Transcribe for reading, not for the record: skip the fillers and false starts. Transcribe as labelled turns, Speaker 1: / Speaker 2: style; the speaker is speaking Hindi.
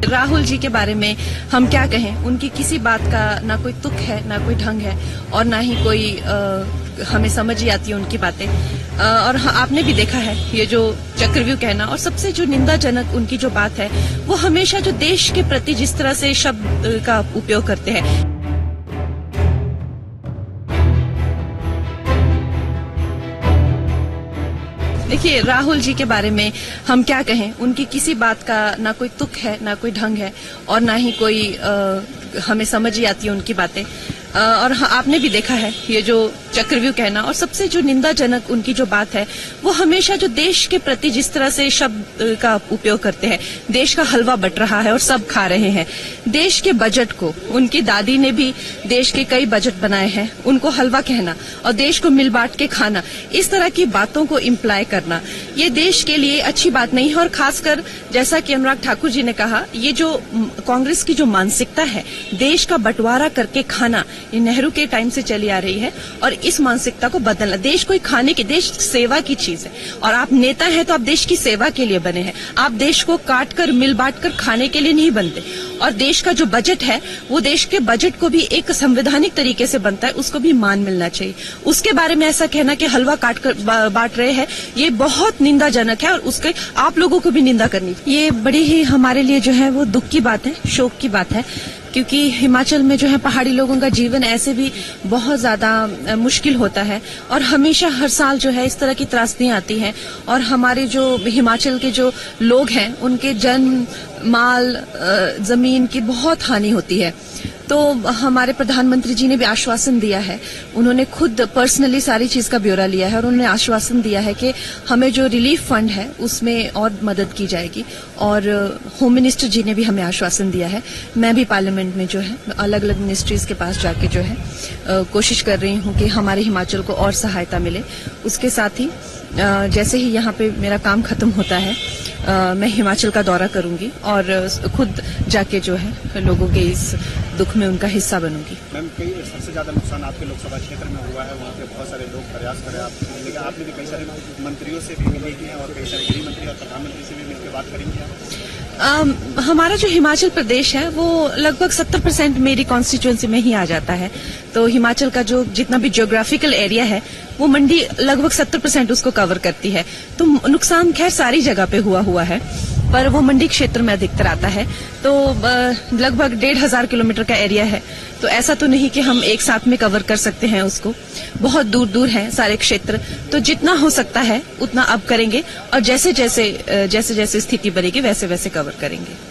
Speaker 1: राहुल जी के बारे में हम क्या कहें, उनकी किसी बात का ना कोई तुक है, ना कोई ढंग है और ना ही कोई हमें समझ ही आती है उनकी बातें। और आपने भी देखा है ये जो चक्रव्यूह कहना, और सबसे जो निंदाजनक उनकी जो बात है वो हमेशा जो देश के प्रति जिस तरह से शब्द का उपयोग करते हैं। देखिए, राहुल जी के बारे में हम क्या कहें, उनकी किसी बात का ना कोई तुक है, ना कोई ढंग है और ना ही कोई हमें समझ ही आती है उनकी बातें। और आपने भी देखा है ये जो चक्रव्यूह कहना, और सबसे जो निंदाजनक उनकी जो बात है वो हमेशा जो देश के प्रति जिस तरह से शब्द का उपयोग करते हैं। देश का हलवा बट रहा है और सब खा रहे हैं। देश के बजट को, उनकी दादी ने भी देश के कई बजट बनाए हैं, उनको हलवा कहना और देश को मिल बांट के खाना, इस तरह की बातों को इम्प्लाई करना, ये देश के लिए अच्छी बात नहीं है। और खासकर जैसा कि अनुराग ठाकुर जी ने कहा, ये जो कांग्रेस की जो मानसिकता है देश का बंटवारा करके खाना, ये नेहरू के टाइम से चली आ रही है और इस मानसिकता को बदलना। देश कोई खाने की, देश सेवा की चीज है और आप नेता हैं तो आप देश की सेवा के लिए बने हैं। आप देश को काट कर मिल बांट कर खाने के लिए नहीं बनते। और देश का जो बजट है वो देश के बजट को भी एक संवैधानिक तरीके से बनता है, उसको भी मान मिलना चाहिए। उसके बारे में ऐसा कहना कि हलवा काट कर बांट रहे हैं, ये बहुत निंदाजनक है और उसके आप लोगों को भी निंदा करनी। ये बड़ी ही हमारे लिए जो है वो दुख की बात है, शोक की बात है, क्योंकि हिमाचल में जो है पहाड़ी लोगों का जीवन ऐसे भी बहुत ज्यादा मुश्किल होता है और हमेशा हर साल जो है इस तरह की त्रासदियां आती हैं और हमारे जो हिमाचल के जो लोग हैं उनके जन माल जमीन की बहुत हानि होती है। तो हमारे प्रधानमंत्री जी ने भी आश्वासन दिया है, उन्होंने खुद पर्सनली सारी चीज का ब्यौरा लिया है और उन्होंने आश्वासन दिया है कि हमें जो रिलीफ फंड है उसमें और मदद की जाएगी। और होम मिनिस्टर जी ने भी हमें आश्वासन दिया है। मैं भी पार्लियामेंट में जो है अलग अलग मिनिस्ट्रीज के पास जाके जो है कोशिश कर रही हूँ कि हमारे हिमाचल को और सहायता मिले। उसके साथ ही जैसे ही यहाँ पे मेरा काम खत्म होता है मैं हिमाचल का दौरा करूंगी और खुद जाके जो है लोगों के इस दुख में उनका हिस्सा बनूंगी।
Speaker 2: मैम, कई सबसे ज्यादा नुकसान आपके लोकसभा क्षेत्र में हुआ है, वहाँ पे बहुत सारे लोग प्रयास कर रहे हैं, लेकिन आपने भी कई सारे मंत्रियों से भी मिले हैं और कई सारे गृह मंत्री और प्रधानमंत्री से भी मिलकर बात करेंगे आप?
Speaker 1: हमारा जो हिमाचल प्रदेश है वो लगभग 70% मेरी कॉन्स्टिट्यूएंसी में ही आ जाता है। तो हिमाचल का जो जितना भी ज्योग्राफिकल एरिया है वो मंडी लगभग 70% उसको कवर करती है। तो नुकसान खैर सारी जगह पे हुआ है, पर वो मंडी क्षेत्र में अधिकतर आता है। तो लगभग 1,500 किलोमीटर का एरिया है, तो ऐसा तो नहीं कि हम एक साथ में कवर कर सकते हैं उसको। बहुत दूर दूर हैं सारे क्षेत्र, तो जितना हो सकता है उतना अब करेंगे और जैसे जैसे स्थिति बनेगी वैसे वैसे कवर करेंगे।